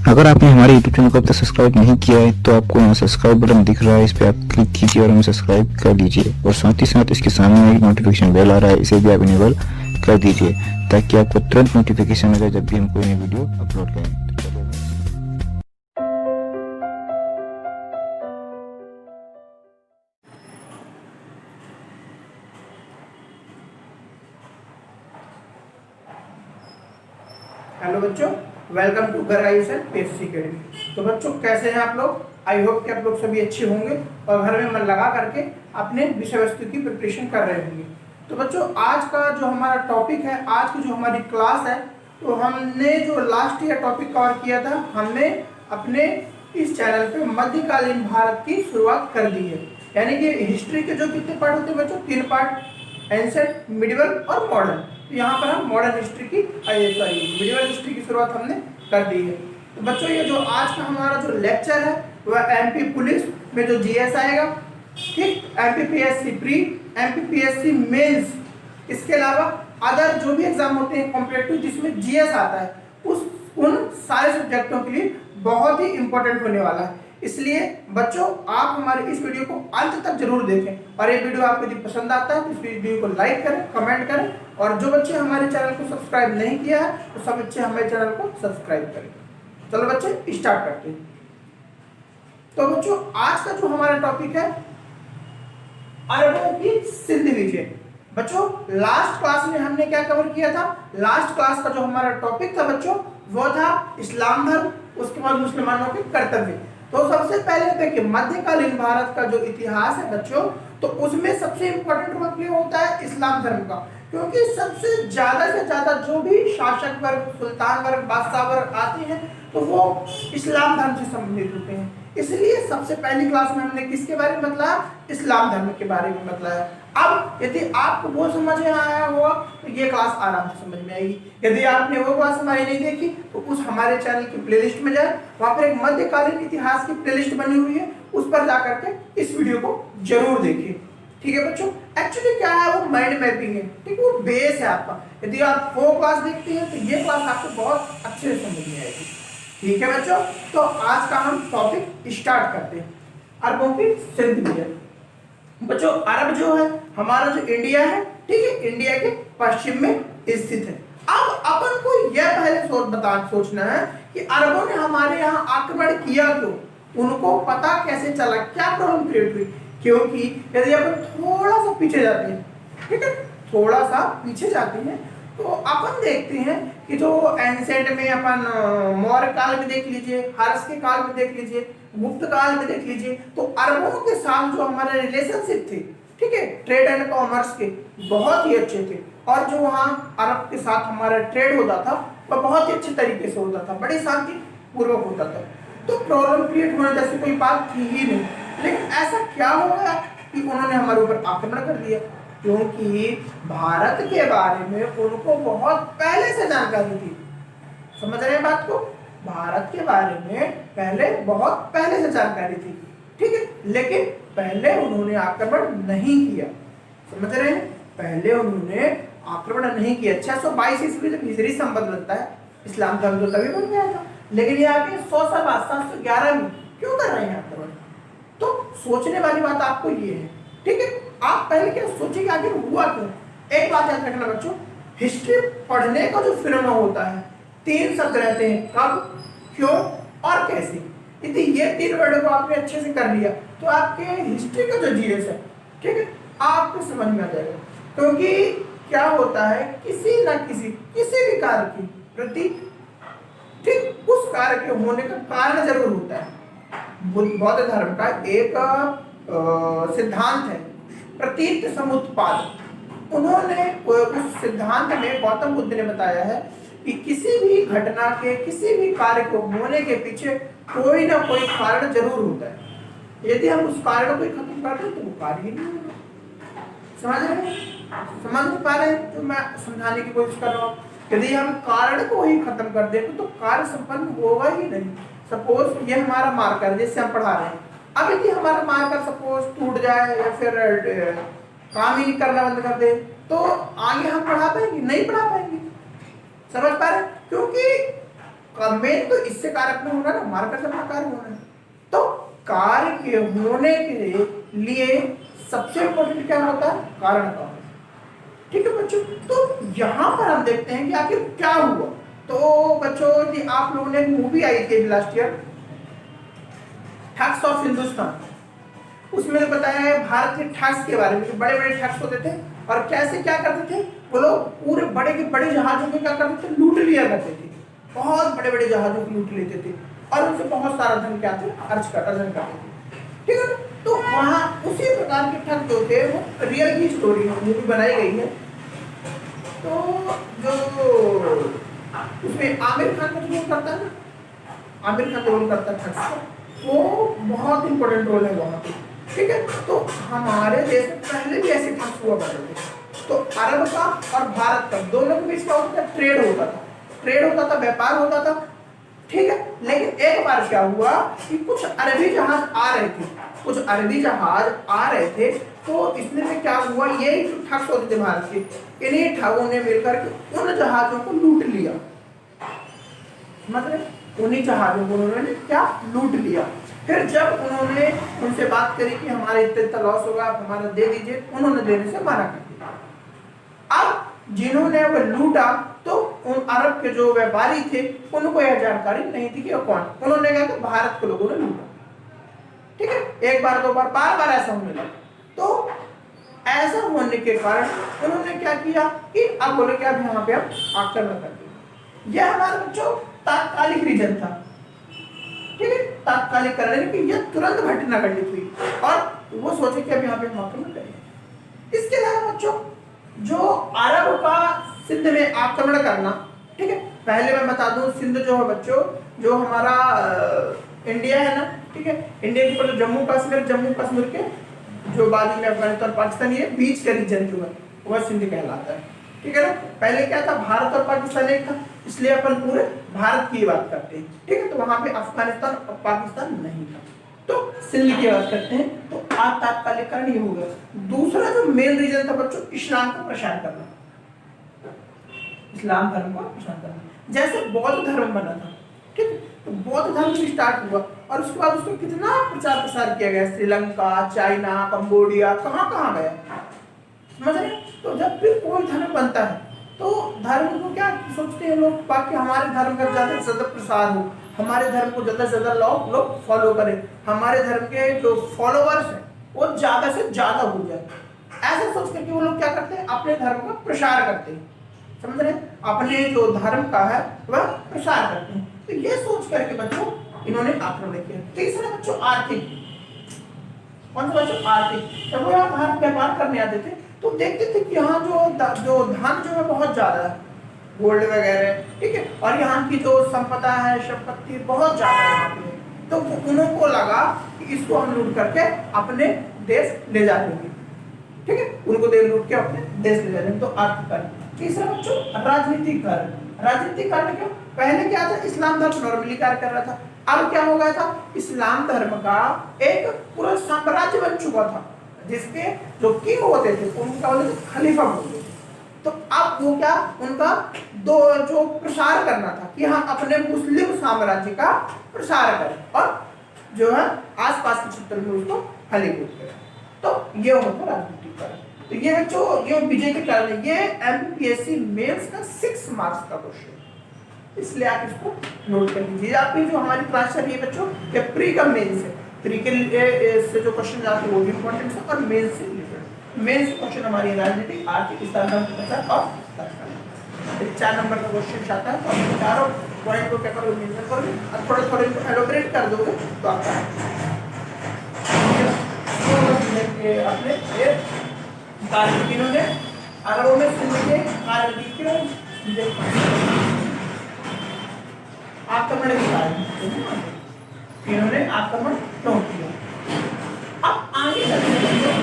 अगर आपने हमारे YouTube चैनल को अब तक सब्सक्राइब नहीं किया है तो आपको यहाँ सब्सक्राइब बटन दिख रहा है, इस पर आप क्लिक कीजिए और हमें सब्सक्राइब कर लीजिए। और साथ ही साथ इसके सामने एक नोटिफिकेशन बेल आ रहा है, इसे भी आप इनेबल कर दीजिए ताकि आपको तुरंत नोटिफिकेशन मिले जब भी हम कोई नई वीडियो अपलोड करें। हेलो बच्चों, welcome to graduation PSC academy. तो बच्चों कैसे हैं आप लोग? आई होप कि आप लोग सभी अच्छे होंगे और घर में मन लगा करके अपने विषय वस्तु की प्रिपरेशन कर रहे होंगे। तो बच्चों आज का जो हमारा टॉपिक है, आज की जो हमारी क्लास है, तो हमने जो लास्ट ईयर टॉपिक कवर किया था, हमने अपने इस चैनल पे मध्यकालीन भारत की शुरुआत कर दी है। यानी कि हिस्ट्री के जो कितने पार्ट होते हैं बच्चों? 3 पार्ट, एंशिएंट, मिडिवल और मॉडर्न। तो यहाँ पर हम मॉडर्न हिस्ट्री की मिडिवल हिस्ट्री की शुरुआत हमने कर दी है। तो बच्चों ये जो आज का हमारा जो लेक्चर है वह एमपी पुलिस में जो जीएस आएगा, ठीक, एमपीपीएससी प्री, एमपीपीएससी मेंस, इसके अलावा अदर जो भी एग्जाम होते हैं कॉम्पिटिटिव जिसमें जीएस आता है, उन सारे सब्जेक्टों के लिए बहुत ही इंपॉर्टेंट होने वाला है। इसलिए बच्चों आप हमारे इस वीडियो को अंत तक जरूर देखें और ये वीडियो आपको यदि पसंद आता है तो इस वीडियो को लाइक करें, कमेंट करें और जो बच्चे हमारे चैनल को सब्सक्राइब नहीं किया है तो सब बच्चे हमारे चैनल को सब्सक्राइब करें। चलो बच्चे स्टार्ट करते हैं। तो बच्चों आज का जो हमारा टॉपिक है अरबों की सिंध विजय। बच्चों लास्ट क्लास में हमने क्या कवर किया था? लास्ट क्लास का जो हमारा टॉपिक था बच्चों वो था इस्लाम धर्म, उसके बाद मुसलमानों के कर्तव्य। तो सबसे पहले देखिए मध्यकालीन भारत का जो इतिहास है बच्चों, तो उसमें सबसे इंपॉर्टेंट रोल प्ले होता है इस्लाम धर्म का, क्योंकि सबसे ज्यादा जो भी शासक वर्ग, सुल्तान वर्ग, बादशाह वर्ग आते हैं तो वो इस्लाम धर्म से संबंधित होते हैं। इसलिए सबसे पहली क्लास में हमने किसके बारे में बताया? इस्लाम धर्म के बारे में बताया। अब यदि आपको वो समझ में आया हुआ तो ये क्लास आराम से समझ में आएगी। यदि आपने वो क्लास हमारी नहीं देखी तो उस हमारे चैनल की प्लेलिस्ट में जाए, वहां पर एक मध्यकालीन इतिहास की प्लेलिस्ट बनी हुई है, उस पर जाकर के इस वीडियो को जरूर देखिए। ठीक है बच्चों, एक्चुअली क्या है वो माइंड मैपिंग है, ठीक, वो बेस है आपका। यदि आप वो क्लास देखते हैं तो ये क्लास आपको बहुत अच्छे से समझ में आएगी। ठीक है बच्चों, तो आज का हम टॉपिक स्टार्ट करते हैं, अरबों की सिंध विजय। बच्चों अरब जो है हमारा जो इंडिया है, ठीक है, इंडिया के पश्चिम में स्थित है। अब अपन को यह पहले सोचना है कि अरबों ने हमारे यहाँ आक्रमण किया क्यों, उनको पता कैसे चला, क्या प्रॉब्लम क्रिएट हुई? क्योंकि यदि अपन थोड़ा सा पीछे जाते हैं, ठीक है, थोड़ा सा पीछे जाते हैं तो अपन देखते हैं कि जो एंशिएंट में अपन मौर्य काल में देख लीजिए, हर्ष के काल में देख लीजिए, गुप्त काल में देख लीजिए, तो अरबों के साथ जो हमारे रिलेशनशिप थे, ठीक है, ट्रेड एंड कॉमर्स के बहुत ही अच्छे थे। और जो वहाँ अरब के साथ हमारा ट्रेड होता था वह बहुत ही अच्छे तरीके से होता था, बड़ी शांति पूर्वक होता था। तो प्रॉब्लम क्रिएट होने जैसी कोई बात थी ही नहीं। लेकिन ऐसा क्या हो गया कि उन्होंने हमारे ऊपर आक्रमण कर दिया? क्योंकि भारत के बारे में उनको बहुत पहले से जानकारी थी। समझ रहे हैं बात को? भारत के बारे में पहले बहुत पहले से जानकारी थी, ठीक है, लेकिन पहले उन्होंने आक्रमण नहीं किया। समझ रहे हैं? पहले उन्होंने आक्रमण नहीं किया। 622 ईस्वी जब हिजरी संबंध बनता है, इस्लाम धर्म तो तभी बन गया था, लेकिन ये आगे 100 साल बाद 711 में क्यों कर रहे हैं आक्रमण? तो सोचने वाली बात आपको ये है, ठीक है, आप पहले क्या सोचिए आखिर हुआ क्यों। एक बात याद रखना बच्चों, हिस्ट्री पढ़ने का जो फिनोमेना होता है 3 शब्द रहते हैं, कब, क्यों और कैसे। यदि ये 3 वर्ड को आपने अच्छे से कर लिया तो आपके हिस्ट्री का जो जीएस है, ठीक है, आपको समझ में आ जाएगा। क्योंकि क्या होता है, किसी ना किसी भी कार्य की प्रति, ठीक, उस कार्य के होने का कारण जरूर होता है। बौद्ध धर्म का एक सिद्धांत है प्रतीत समुत्पाद। उन्होंने उस सिद्धांत में गौतम बुद्ध ने बताया है कि किसी भी घटना के, किसी भी कार्य को होने के पीछे कोई ना कोई कारण जरूर होता है। यदि हम उस कारण को ही खत्म कर दें तो वो कार्य ही नहीं होगा। समझ रहे हैं? समझ पा रहे हैं? तो मैं समझाने की कोशिश कर रहा हूँ। यदि हम कारण को ही खत्म कर दें तो कार्य संपन्न होगा ही नहीं। सपोज ये हमारा मार्कर जिससे हम पढ़ा रहे हैं, अब यदि हमारा मार्कर सपोज टूट जाए या फिर काम ही नहीं करना बंद कर दे तो आगे हम पढ़ा पाएंगे? नहीं पढ़ा पाएंगे। समझ पा रहे हैं? क्योंकि मेन तो इससे कारक में होना ना, मार्कर से अपना कार्य होना है। तो कार्य के होने के लिए सबसे इंपॉर्टेंट क्या होता है? कारण का। ठीक है बच्चों, तो यहाँ पर हम देखते हैं कि आखिर क्या हुआ। तो बच्चों जी आप लोगों ने मूवी आई थी last year, thugs of Hindustan, उसमें तो बताया है भारत के ठग्स के बारे में, बड़े बड़े ठग्स होते थे और कैसे क्या करते थे वो लोग, पूरे बड़े के बड़े जहाजों के क्या करते थे, लूट लिया करते थे, बहुत बड़े बड़े जहाजों को लूट लेते थे और उनसे बहुत सारा धन क्या थे अर्जन करते थे। ठीक है, तो वहाँ उसी प्रकार के ठग जो थे वो रियल की स्टोरी मूवी बनाई गई है। तो जो उसमें आमिर खान का रोल करता है ना, आमिर खान रोल करता है ठग का, वो बहुत इंपॉर्टेंट रोल है वहाँ पे। ठीक है, तो हमारे देश में पहले भी ऐसे ठग हुआ करते थे। तो अरब का और भारत का दोनों के बीच क्या होता था? ट्रेड होता था, ट्रेड होता था, व्यापार होता था। ठीक है, लेकिन एक बार क्या हुआ कि कुछ अरबी जहाज आ रहे थे, कुछ अरबी जहाज आ रहे थे, तो इसमें से क्या हुआ, ये ठग होते थे भारत के, इन्हीं ठगों ने मिलकर के उन जहाजों को लूट लिया, मतलब उन्हीं जहाजों को उन्होंने क्या लूट लिया। फिर जब उन्होंने उनसे बात करी कि हमारे इतना लॉस होगा, आप हमारा दे दीजिए, उन्होंने देने से मना कर दिया। अब जिन्होंने वो लूटा तो उन अरब के जो व्यापारी थे उनको यह जानकारी नहीं थी कि वो कौन, उन्होंने कहा कि भारत के लोगों ने लूटा। ठीक है, एक बार दो बार, बार बार ऐसा होने लगा। तो ऐसा होने के कारण उन्होंने क्या किया कि अब बोले कि अब यहाँ पे अब आक्रमण कर दिया। यह हमारे बच्चों तात्कालिक रीजन था। ठीक है, तात्कालिक कारण कि यह तुरंत घटना घटित हुई और वो सोचे कि अब यहाँ पे हम आक्रमण करेंगे। इसके अलावा बच्चों जो अरब का सिंध में आक्रमण करना, ठीक है, पहले मैं बता दूं सिंध जो है बच्चों, जो हमारा इंडिया है ना, ठीक है, इंडिया के ऊपर जम्मू कश्मीर के जो बाजू में अफगानिस्तान पाकिस्तान, ये बीच का रीजन जो है वह सिंध कहलाता है। ठीक है ना, पहले क्या था, भारत और पाकिस्तान एक था, इसलिए अपन पूरे भारत की बात करते हैं। ठीक है, तो वहां पे अफगानिस्तान और पाकिस्तान नहीं था, तो सिंध की बात करते हैं। तो आज तात्कालिक कारण ये हो गया। दूसरा जो मेन रीजन था बच्चों, इस्लाम का प्रचार करना, इस्लाम धर्म का प्रचार करना। जैसे बौद्ध धर्म बना था, ठीक है, तो बौद्ध धर्म स्टार्ट हुआ और उसके बाद उसको कितना प्रचार प्रसार किया गया, श्रीलंका, चाइना, कंबोडिया, कहाँ कहाँ गया, समझ रहे। तो जब फिर कोई धर्म बनता है तो धर्म को क्या सोचते हैं लोग, बाकी हमारे धर्म का ज्यादा से ज्यादा प्रसार हो, हमारे धर्म को ज्यादा से ज्यादा लोग फॉलो करें, हमारे धर्म के जो फॉलोअर्स हैं वो ज्यादा से ज्यादा हो जाए। ऐसे सोच करके वो लोग क्या करते हैं, अपने धर्म का प्रसार करते हैं, समझ रहे, अपने जो धर्म का है वह प्रसार करते हैं। तो ये सोच करके बच्चों इन्होंने आक्रमण किया। तीसरा बच्चों आर्थिक, कौन सा बच्चों, आर्थिक। जब वो यहाँ भारत व्यापार करने आते थे तो देखते थे कि यहाँ जो धन जो है बहुत ज्यादा है, गोल्ड वगैरह, ठीक है, और यहाँ की जो संपदा है, संपत्ति बहुत ज्यादा है यहाँ पे। तो उनको लगा कि इसको हम लूट करके अपने देश ले जाएंगे, ठीक है, उनको दे लूट के अपने देश ले जाएंगे। तो आर्थिक कारण। तीसरा बच्चों राजनीतिक कारण। राजनीतिक कारण क्यों, पहले क्या था, इस्लाम धर्म नॉर्मली कार्य कर रहा था, अब क्या हो गया था, इस्लाम धर्म का एक पूरा साम्राज्य बन चुका था, जिसके जो किंग होते थे उनका बोलते थे खलीफा बोलते थे। तो अब वो क्या, उनका दो जो प्रसार करना था कि हम अपने मुस्लिम साम्राज्य का प्रसार करें और जो है आसपास के क्षेत्र में उसको फलीभूत करें। तो ये होता राजनीतिक कारण। तो ये जो ये विजय के कारण है, ये एमपीएससी मेंस का 6 मार्क्स का क्वेश्चन, इसलिए आप इसको नोट कर लीजिए। आपकी जो हमारी क्लास चल रही है बच्चों, ये प्री का मेंस है, प्री के से जो क्वेश्चन आते हैं वो भी इंपॉर्टेंट है और मेंस से रिलेटेड। मेंस क्वेश्चन हमारी राजनीतिक, आर्थिक, इस्लाम धर्म प्रचार और तात्कालिक, 4 नंबर का क्वेश्चन आता है। तो चारों पॉइंट को क्या करोगे, मेंशन करोगे और थोड़े थोड़े इनको एलोबरेट कर दोगे तो आपका अपने ये कार्य इन्होंने अरबों में सिंध के कार्य क्यों आक्रमण के कारण इन्होंने आक्रमण क्यों किया। अब आगे चलते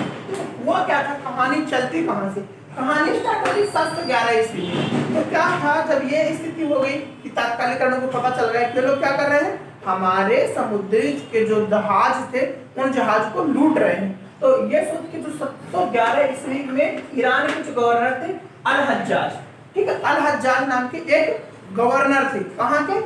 हुआ क्या था, कहानी चलती कहां से, कहानी स्टार्ट हो गई 711 ईस्वी में। तो क्या था, जब ये स्थिति हो गई कि तात्कालिक कारणों को पता चल गया कि लोग क्या कर रहे हैं, हमारे समुद्री के जो जहाज थे उन जहाज को लूट रहे हैं। तो ये सोच के जो 711 ईस्वी में ईरान के जो गवर्नर थे अल हज्जाज, ठीक है, अल हज्जाज नाम के एक गवर्नर थे, कहाँ के,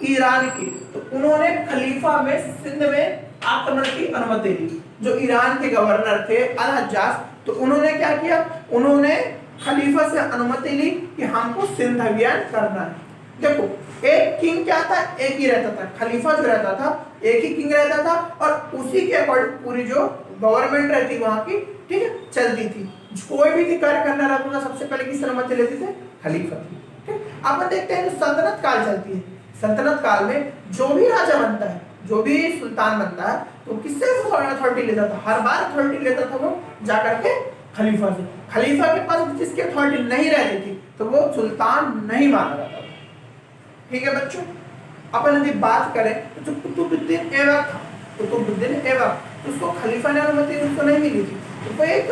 ईरान की, तो उन्होंने खलीफा में सिंध में आक्रमण की अनुमति दी। जो ईरान के गवर्नर थे अल हज्जाज, तो उन्होंने क्या किया, उन्होंने खलीफा से अनुमति ली कि हमको सिंध अभियान करना है। देखो एक किंग क्या था, एक ही रहता था, खलीफा जो रहता था एक ही किंग रहता था, और उसी के अकॉर्डिंग पूरी जो गवर्नमेंट रहती वहां की, ठीक है, चलती थी। कोई भी कार्य करना रहता था सबसे पहले किससे अनुमति लेते थे, खलीफा की। ठीक, अब देखते हैं जो सल्तनत काल चलती है, सल्तनत काल में जो भी राजा बनता है, जो भी सुल्तान बनता है, तो किससे अथॉरिटी लेता था, हर बार अथॉरिटी लेता था वो जाकर के खलीफा से। खलीफा के पास जिसकी अथॉरिटी नहीं रहती थी तो वो सुल्तान नहीं माना जाता था। ठीक है बच्चों, अपन यदि बात करें तो जो कुतुबुद्दीन ऐबक था, कुतुबुद्दीन ऐबक, उसको खलीफा ने अनुमति उसको नहीं मिली थी, तो वो एक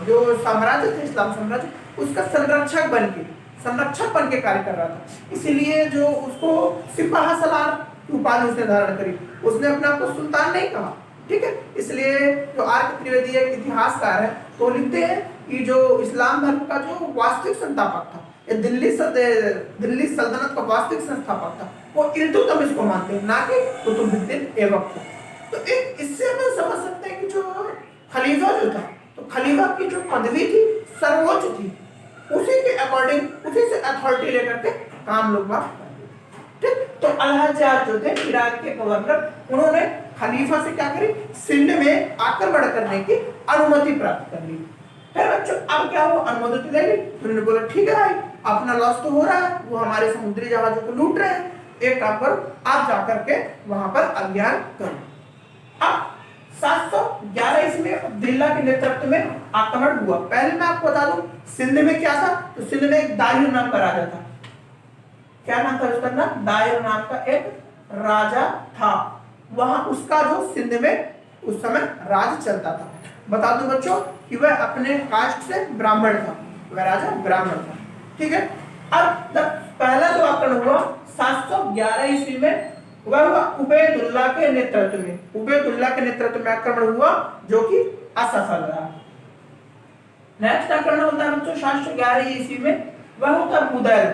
जो साम्राज्य था इस्लाम साम्राज्य, उसका संरक्षक बन के कार्य कर रहा था। इसीलिए जो उसको सिपाह सलार की उपाधि उसने धारण करी, उसने अपने आप को सुल्तान नहीं कहा। ठीक है, इसलिए जो आर्क त्रिवेदी एक इतिहासकार है तो लिखते हैं कि जो इस्लाम धर्म का जो वास्तविक संस्थापक था, ये दिल्ली सल्तनत का वास्तविक संस्थापक था, वो इल्तुतमिश को मानते हैं, ना कि कुतुबुद्दीन ऐबक को। तो एक इससे हम समझ सकते हैं कि जो खलीफा जो था, तो खलीफा की जो पदवी थी सर्वोच्च थी, उसी के अकॉर्डिंग उसी से अथॉरिटी लेकर के काम लोग बात। ठीक, तो अल हज्जाज जो थे इराक के गवर्नर, उन्होंने खलीफा से क्या करी, सिंध में आक्रमण करने की अनुमति प्राप्त कर ली। फिर बच्चों अब क्या हुआ, अनुमति ले ली, उन्होंने बोला ठीक है भाई, अपना लॉस तो हो रहा है, वो हमारे समुद्री जहाजों को लूट रहे हैं, एक काम करो आप जाकर के वहां पर अभियान करो। अब 711 ईस्वी में अब्दुल्ला के नेतृत्व में आक्रमण हुआ। पहले मैं आपको बता दूं सिंध में क्या था, तो सिंध में एक दाहिर नाम का राजा था। क्या नाम था उसका नाम, दाहिर नाम का एक राजा था। वहां उसका जो सिंध में उस समय राज चलता था। बता दूं बच्चों कि वह अपने कास्ट से ब्राह्मण था, वह राजा ब्राह्मण था। ठीक है, अब जब पहला जो आक्रमण हुआ 711 ईस्वी में, वह हुआ उबैदुल्लाह के नेतृत्व में। उबैदुल्लाह के नेतृत्व में आक्रमण हुआ जो कि असफल रहा। नेक्स्ट आक्रमण होता है बच्चों 711 ईस्वी में, वह होता है बुदैल,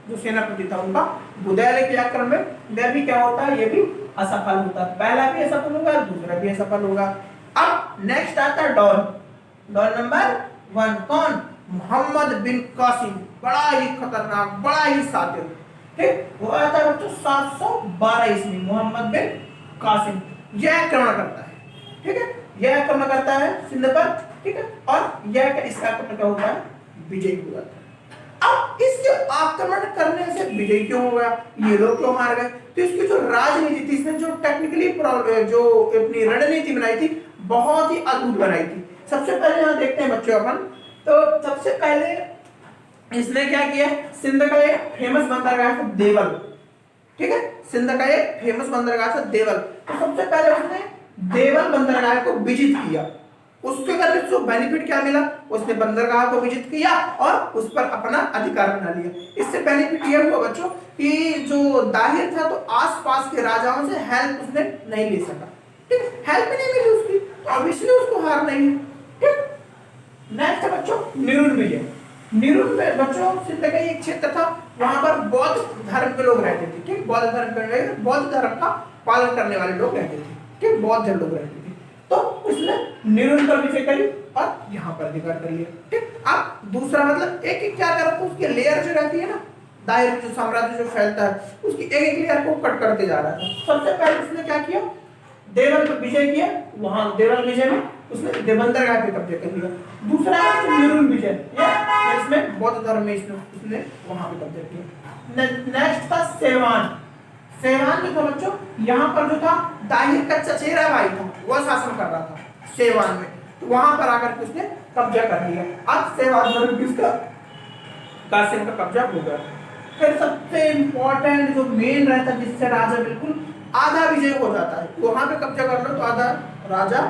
जो सेनापति था उनका, बुदैल के आक्रमण में भी क्या होता है, ये भी असफल होता है। पहला भी असफल होगा, दूसरा भी असफल होगा। अब नेक्स्ट आता है डॉन नंबर 1, कौन, मोहम्मद बिन कासिम, बड़ा ही खतरनाक, बड़ा ही सातिर। ठीक, वो आता है बच्चों 712 ईस्वी, मोहम्मद बिन कासिम यह आक्रमण करता है। ठीक है, यह आक्रमण करता है सिंध पर। ठीक है, और यह इसका आक्रमण क्या होता है, विजयी हो जाता है। अब इसके आक्रमण करने से विजय क्यों हो गया, ये लोग क्यों हार गए, तो इसकी जो राजनीति थी, इसने जो टेक्निकली जो अपनी रणनीति बनाई थी बहुत ही अद्भुत बनाई थी। सबसे पहले यहाँ देखते हैं बच्चों अपन, तो सबसे पहले इसने क्या किया, सिंध का एक फेमस बंदरगाह था देवल। ठीक है, सिंध का एक फेमस बंदरगाह था देवल, तो सबसे पहले उसने देवल बंदरगाह को विजिट किया। उसके करने से बेनिफिट क्या मिला, उसने बंदरगाह को विजिट किया और उस पर अपना अधिकार बना लिया। इससे बेनिफिट यह हुआ बच्चों कि जो दाहिर था तो आसपास के राजाओं से हेल्प उसने नहीं ले सका। ठीक, हेल्प नहीं मिली उसकी, तो ऑब्वियसली उसको हार नहीं है। ठीक, नेक्स्ट है बच्चों निरुल विजय। निरुल में बच्चों सिंध का एक क्षेत्र था, वहां पर बौद्ध धर्म के लोग रहते थे। ठीक, बौद्ध धर्म का पालन करने वाले लोग रहते थे। ठीक, बौद्ध लोग रहते थे, तो उसने निरुल पर विजय करी और यहाँ पर अधिकार कर लिया। ठीक, अब दूसरा मतलब एक एक क्या करा, उसकी लेयर जो रहती है ना, दाहिर जो साम्राज्य जो फैलता है, उसकी एक एक लेयर को कट करते जा रहा था। सबसे पहले उसने क्या किया, देवल पर विजय किया, वहां देवल विजय में उसने बंदरगाह पे कब्जे कर लिया। दूसरा है निरुल विजय, इसमें बौद्ध धर्म में उसने वहां पे कब्जा किया। नेक्स्ट था सेवान। सेवान जो था बच्चों, यहाँ पर जो था दाहिर का चचेरा भाई था, वह शासन कर रहा था सेवान में, तो वहां पर आकर के उसने कब्जा कर लिया। अब सेवान धर्म किसका, कासिम का कब्जा हो गया। फिर सबसे इंपॉर्टेंट जो मेन रहता है, जिससे राजा बिल्कुल आधा विजय हो जाता है, वहां पे कब्जा कर लो तो आधा राजा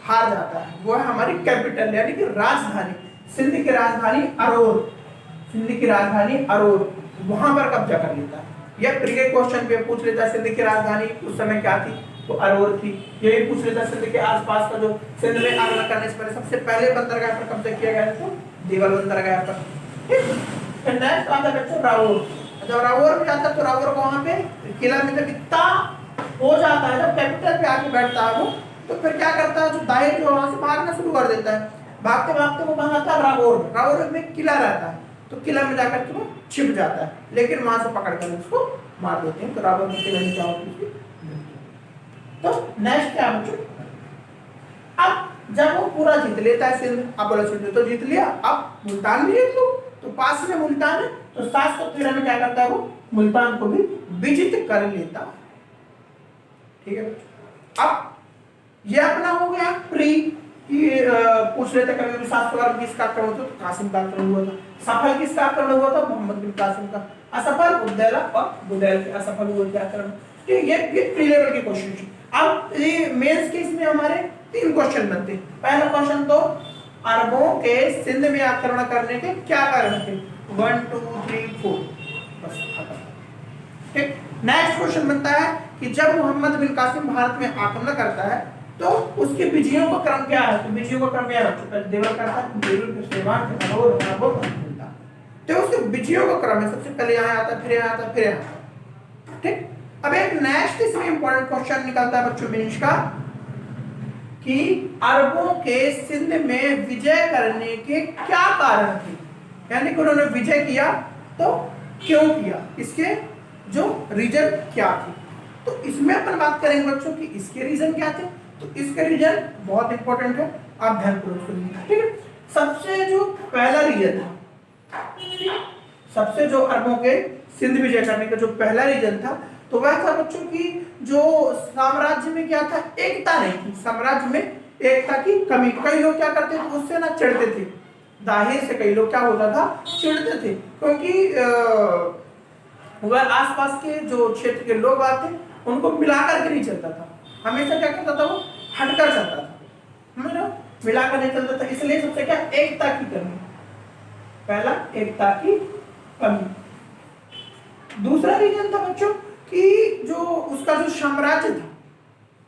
हार जाता है, वो है हमारी कैपिटल यानी कि राजधानी, सिंध की राजधानी अरोर। सिंध की राजधानी अरोर, वहां पर कब्जा कर लेता है। यह प्रीवियस क्वेश्चन पे पूछ लेता है सिंध की राजधानी उस समय क्या थी, तो अरोर थी। यही पूछ लेता है सिंध के आसपास का जो सिंध में आक्रमण करने से पहले सबसे पहले बंदरगाह पर कब्जा किया गया तो देवल बंदरगाह पर। ठीक, नेक्स्ट आता है बच्चों राउर। जब रावौर में जाता है तो रावौर को वहां पे किला में जब इतना हो जाता है, जब कैपिटल पे आके बैठता है वो, तो फिर क्या करता है, जो दाहिर जो वहां से भागना शुरू कर देता है। भागते भागते वो कहाँ आता है, रावौर। रावौर में किला रहता है, तो किला में जाकर के वो छिप जाता है, लेकिन वहां से पकड़ कर उसको मार देते हैं। तो रावौर में किला में क्या होती है। तो नेक्स्ट क्या बच्चों, अब जब वो पूरा जीत लेता है सिंध, अब बोला सिंध तो जीत लिया, अब मुल्तान भी जीत लो, तो पास में मुल्तान है, तो 713 में क्या करता है वो, मुल्तान को भी विजित कर लेता। ठीक है बच्चों, अब ये अपना हो गया प्री कि पूछ लेते कभी भी 712 किसका आक्रमण हुआ, तो कासिम का आक्रमण हुआ था। सफल किसका आक्रमण हुआ था, मोहम्मद बिन कासिम का। असफल बुदैला और बुदैल के असफल हुए थे आक्रमण। ठीक, ये प्री लेवल के क्वेश्चन। अब ये मेंस के इसमें हमारे 3 क्वेश्चन बनते हैं। पहला क्वेश्चन तो अरबों के सिंध में आक्रमण करने के क्या कारण थे, 1 2 3 4 बस खत्म। ठीक, नेक्स्ट क्वेश्चन बनता है कि जब मोहम्मद बिन कासिम भारत में आक्रमण करता है तो उसके विजयों का क्रम क्या है, तो विजयों का क्रम यह है, देवर करता है, बेरुल फिर शेरवान फिर अनोर अरबों मिलता है। तो उसके विजयों का क्रम है, सबसे पहले यहाँ आता है, फिर यहाँ आता है, फिर यहाँ आता है। ठीक, अब एक नेक्स्ट इसमें इंपॉर्टेंट क्वेश्चन निकलता है बच्चों मेंस का कि अरबों के सिंध में विजय करने के क्या कारण थे, यानी कि उन्होंने विजय किया तो क्यों किया, इसके जो रीजन क्या थे। तो इसमें अपन बात करेंगे बच्चों कि इसके रीजन क्या थे। तो इसके रीजन बहुत इंपॉर्टेंट है, आप ध्यानपूर्वक सुनिए। ठीक है, सबसे जो पहला रीजन था, सबसे जो अरबों के सिंध विजय करने का जो पहला रीजन था, तो वह था बच्चों की जो साम्राज्य में क्या था, एकता नहीं थी। साम्राज्य में एकता की कमी। कई लोग क्या करते थे, उससे ना चिढ़ते थे, जाहिर से कई लोग क्या होता था, चिढ़ते थे, क्योंकि वह आसपास के जो क्षेत्र के लोग आते उनको मिलाकर के नहीं चलता था, हमेशा क्या करता था, वो हटकर चलता था, मिलाकर नहीं चलता था। इसलिए सबसे क्या, एकता की कमी, पहला एकता की कमी। दूसरा रीजन था बच्चों कि जो उसका जो साम्राज्य था,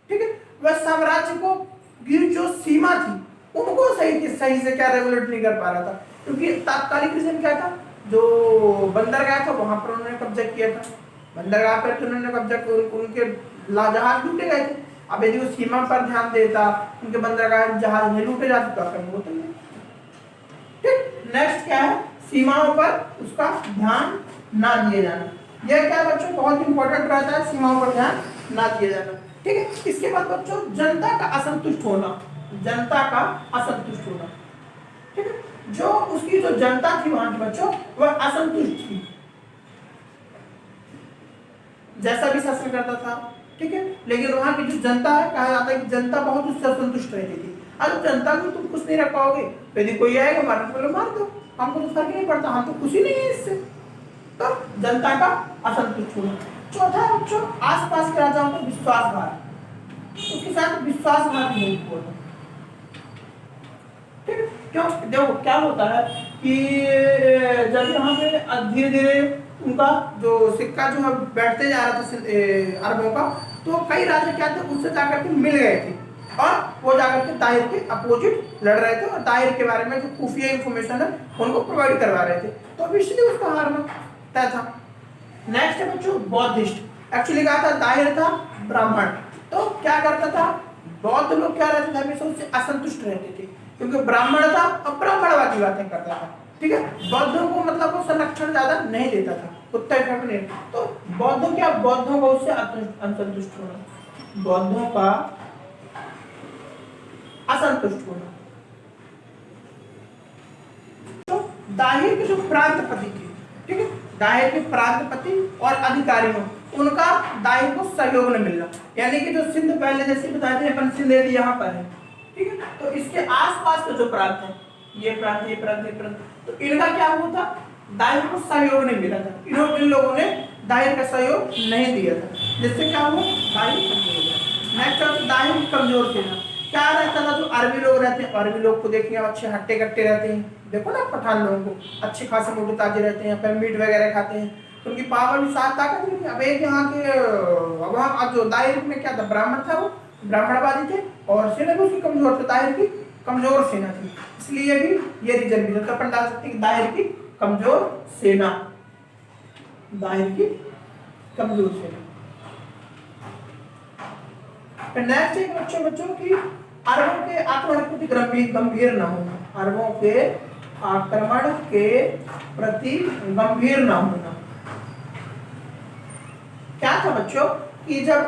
ठीक है, वह साम्राज्य को की जो सीमा थी उनको सही से क्या रेगुलेट नहीं कर पा रहा था, क्योंकि तात्कालिक रीजन क्या था, जो बंदरगाह था वहां पर उन्होंने कब्जा किया था, बंदरगाह पर तो उन्होंने कब्जा किया, उनके जहाज लूटे गए थे। अब यदि वो सीमा पर ध्यान देता, उनके बंदरगाह जहाज नहीं लूटे जाते तो आक्रमण होता नहीं। ठीक, नेक्स्ट क्या है, सीमाओं पर उसका ध्यान ना दिया जाना। यह क्या बच्चों बहुत इंपॉर्टेंट रहता है, सीमाओं पर ध्यान ना दिया जाना। ठीक है, इसके बाद बच्चों जनता का असंतुष्ट होना, जनता का असंतुष्ट होना। ठीक है, जो उसकी जो जनता थी वहां की बच्चों, वह असंतुष्ट थी, जैसा भी शासन करता था। ठीक है, लेकिन वहां की जो जनता है, कहा जाता है कि जनता बहुत उससे असंतुष्ट रहती थी। अब जनता को तुम कुछ नहीं रख पाओगे, यदि कोई आएगा मारने को मार दो, हमको तो फर्क नहीं पड़ता, हम तो खुशी नहीं है इससे। तो जनता का असंतुष्ट होना। चौथा बच्चों, आसपास के राजाओं पर विश्वासघात, उसके साथ विश्वासघात नहीं हुआ। ठीक है, क्यों, देखो क्या होता है कि जब यहाँ पे धीरे धीरे उनका जो सिक्का जो है बैठते जा रहा था अरबों का, तो कई राजा क्या थे, उससे जाकर के मिल गए थे और वो जाकर के ताहिर के अपोजिट लड़ रहे थे और ताहिर के बारे में जो खुफिया इंफॉर्मेशन है उनको प्रोवाइड करवा रहे थे, तो अब इसलिए उसका हारना तय था। नेक्स्ट है बच्चों बौद्धिस्ट। एक्चुअली कहा था ताहिर था ब्राह्मण, तो क्या करता था, बौद्ध लोग क्या रहते थे, हमेशा उससे असंतुष्ट रहते थे, क्योंकि ब्राह्मण था और ब्राह्मणवादी बातें करता था। ठीक है, बौद्धों को मतलब वो संरक्षण ज्यादा नहीं देता था, उत्तर में। तो बौद्धों क्या, बौद्धों को उससे असंतुष्ट होना, बौद्धों का असंतुष्ट होना। तो दाहिर के जो प्रांतपति थे, ठीक है, दाहिर के प्रांतपति और अधिकारियों, उनका दाहिर को सहयोग न मिलना, यानी कि जो सिंध पहले जैसे बताए थे अपन, सिंध यहाँ पर है, ठीक है, तो इसके आसपास के जो प्रांत है, ये प्रांत, ये प्रांत, ये प्रांत, तो इनका क्या हुआ था, दाहिर को सहयोग नहीं मिला था, इन लोगों ने दाहिर का सहयोग नहीं दिया था, जिससे क्या हुआ, दाहिर कमजोर हो गया। नेक्स्ट दाहिर कमजोर थे ना, क्या रहता था, जो अरबी लोग रहते हैं, अरबी लोग को देखिए अच्छे हट्टे कट्टे रहते हैं, देखो ना पठान लोगों को अच्छे खासे मोटे ताजे रहते हैं, फिर मीट वगैरह खाते हैं, तो उनकी पावर भी साथ ताकत नहीं थी। अब एक यहाँ के वहाँ जो दाहिर में क्या था, ब्राह्मण था, वो ब्राह्मणवादी थे और सेना भी उसकी कमजोर थी, दाहिर की कमजोर सेना थी, इसलिए भी ये रीजन भी तो अपन डाल सकते हैं दाहिर की कमजोर सेना। दाहिर की कमजोर से। नेक्स्ट एक बच्चों की अरबों के आक्रमण के प्रति गंभीर न होना, अरबों के आक्रमण के प्रति गंभीर न होना। क्या था बच्चों कि जब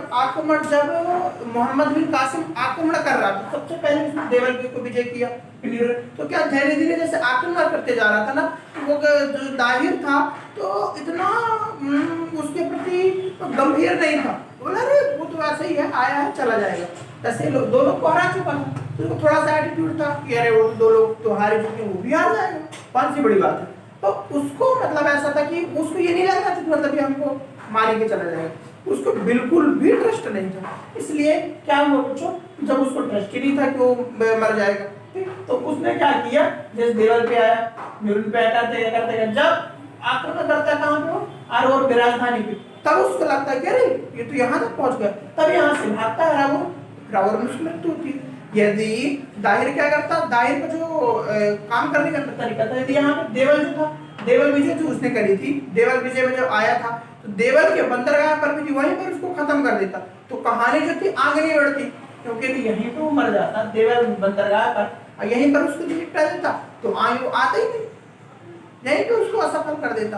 मोहम्मद बिन कासिम आक्रमण कर रहा था, सबसे पहले उसने देवलगी को विजय किया, क्लियर। तो क्या धीरे धीरे जैसे आक्रमण करते जा रहा था ना, वो जो दाहिर था तो इतना उसके प्रति गंभीर नहीं था, बोला अरे वो तो ऐसा ही है, आया है चला जाएगा। जैसे दो लोग को हरा चुका था तो उसको थोड़ा सा एटीट्यूड था कि अरे वो दो लोग तो हारे चुके, वो भी हार जाएगा, कौन सी बड़ी बात है। तो उसको मतलब ऐसा था कि उसको ये नहीं लग रहा था कि मतलब ये हमको मार के चला जाएगा, उसको बिल्कुल भी ट्रस्ट नहीं था। इसलिए क्या हुआ बच्चों, जब उसको ट्रस्ट ही नहीं था कि वो मर जाएगा, तो उसने क्या किया, जैसे देवल पे आया, देवल पे करते जब आक्रमण करता कहाँ पे, और पे राजधानी पे, तब उसको लगता है कि अरे ये तो यहाँ तक पहुंच गया, तब यहाँ से भागता है रावण में उसकी मृत्यु होती है। यदि दाहिर क्या करता, दाहिर का जो काम करने का तरीका था, यदि यहाँ पे देवल जो था, देवल विजय जो उसने करी थी, देवल विजय में जब आया था तो देवल के बंदरगाह पर भी वहीं पर उसको खत्म कर देता, तो कहानी जो थी आगे नहीं बढ़ती, क्योंकि यहीं पे वो मर जाता देवल बंदरगाह पर, और यहीं पर उसको निपटा देता तो आगे वो आता ही नहीं, यहीं पे उसको असफल कर देता।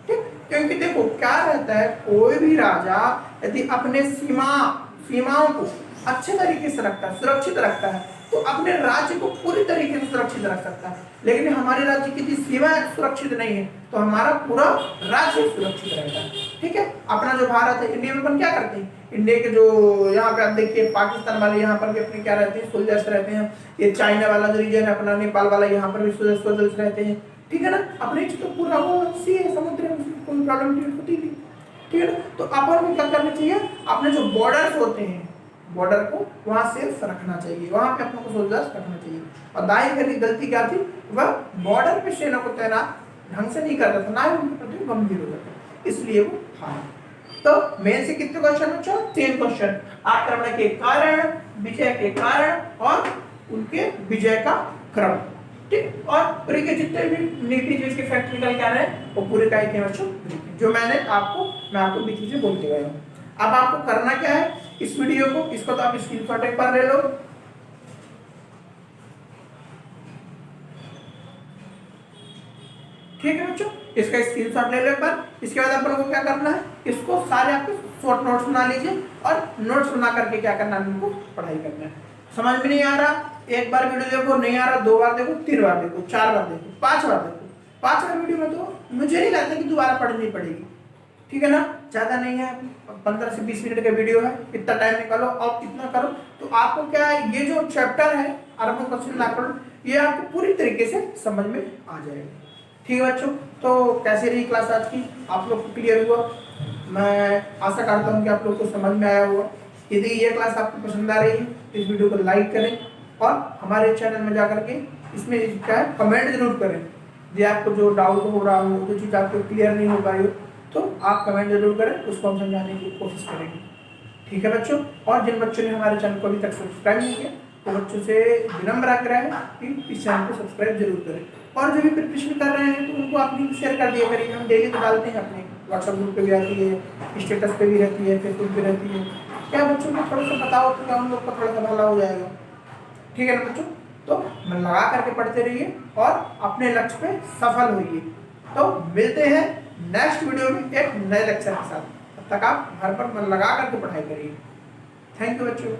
ठीक, क्योंकि देखो क्या रहता है, कोई भी राजा यदि अपने सीमाओं को अच्छे तरीके से रखता है, सुरक्षित रखता है, तो अपने राज्य को पूरी तरीके से सुरक्षित रख सकता है। लेकिन हमारे राज्य की यदि सीमाएं सुरक्षित नहीं है तो हमारा पूरा राज्य सुरक्षित रहता है। ठीक है, अपना जो भारत है, इंडिया में अपन क्या करते हैं, इंडिया के जो यहाँ पे आप देखिए पाकिस्तान वाले यहाँ पर भी अपने क्या रहते हैं, सोल्जर्स रहते हैं, ये चाइना वाला जो रीजन है अपना नेपाल वाला, यहाँ पर भी सोल्जर्स रहते हैं। ठीक है ना, अपने तो पूरा वो सी है, समुद्र है, उसमें कोई प्रॉब्लम होती नहीं। ठीक है ना, तो अपन को क्या करना चाहिए, अपने जो बॉर्डर्स होते हैं, बॉर्डर को वहां सेफ रखना चाहिए, वहां पे अपने को सोल्जर्स रखना चाहिए। और दाहिर की गलती क्या थी, वह बॉर्डर पे सेना को तैनात ढंग से नहीं करता था, ना ही उनके प्रति गंभीर हो जाता, इसलिए वो हारा। तो मेन से कितने क्वेश्चन बच्चों, 3 क्वेश्चन, आक्रमण के कारण, विजय के कारण और उनके विजय का क्रम। ठीक, और पूरे के जितने भी नीति जो इसके फैक्ट निकल के आ रहे हैं वो पूरे का ही बच्चों जो मैं आपको बीच में बोलते गया हूँ। अब आपको करना क्या है, इस वीडियो को, इसको तो आप स्क्रीनशॉट एक बार ले लो, ठीक है बच्चों, इसका स्क्रीनशॉट ले लो एक बार। इसके बाद अपन को क्या करना है, इसको सारे आपको शॉर्ट नोट्स बना लीजिए और नोट्स बना करके क्या करना है, उनको पढ़ाई करना है। समझ में नहीं आ रहा, एक बार वीडियो देखो, नहीं आ रहा 2 बार देखो, 3 बार देखो, 4 बार देखो, 5 बार देखो। 5 बार वीडियो में तो मुझे नहीं लगता कि दोबारा पढ़नी पड़ेगी। ठीक है ना, ज्यादा नहीं है, 15 से 20 मिनट का वीडियो है, इतना टाइम निकालो और इतना करो, तो आपको क्या है, ये जो चैप्टर है अरबों का आक्रमण, ये आपको पूरी तरीके से समझ में आ जाएगा। ठीक है बच्चों, तो कैसे रही क्लास आज की, आप लोग को क्लियर हुआ, मैं आशा करता हूँ कि आप लोग को समझ में आया हुआ। यदि ये क्लास आपको पसंद आ रही है तो इस वीडियो को लाइक करें और हमारे चैनल में जाकर के इसमें क्या है, कमेंट जरूर करें। यदि आपको जो डाउट हो रहा हो, जो चीज़ आपको क्लियर नहीं हो पाई हो, तो आप कमेंट जरूर करें, उसको हम समझाने की कोशिश करेंगे। ठीक है बच्चों, और जिन बच्चों ने हमारे चैनल को अभी तक सब्सक्राइब नहीं किया, तो बच्चों से विनम्र आग्रह है कि इस चैनल को सब्सक्राइब जरूर करें। और जो भी प्रिपरेशन कर रहे हैं तो उनको आप लिंक शेयर कर दिया करिए, हम डेली तो डालते हैं, अपने व्हाट्सएप ग्रुप पे भी आती है, स्टेटस पे भी रहती है, फेसबुक पे रहती है। क्या बच्चों को थोड़ा सा बताओ तो क्या उन लोग का थोड़ा सा भला हो जाएगा। ठीक है ना बच्चों, तो मन लगा करके पढ़ते रहिए और अपने लक्ष्य पे सफल होइए। तो मिलते हैं नेक्स्ट वीडियो में एक नए लेक्चर के साथ, तब तक आप घर पर मन लगा करके पढ़ाई करिए। थैंक यू बच्चों।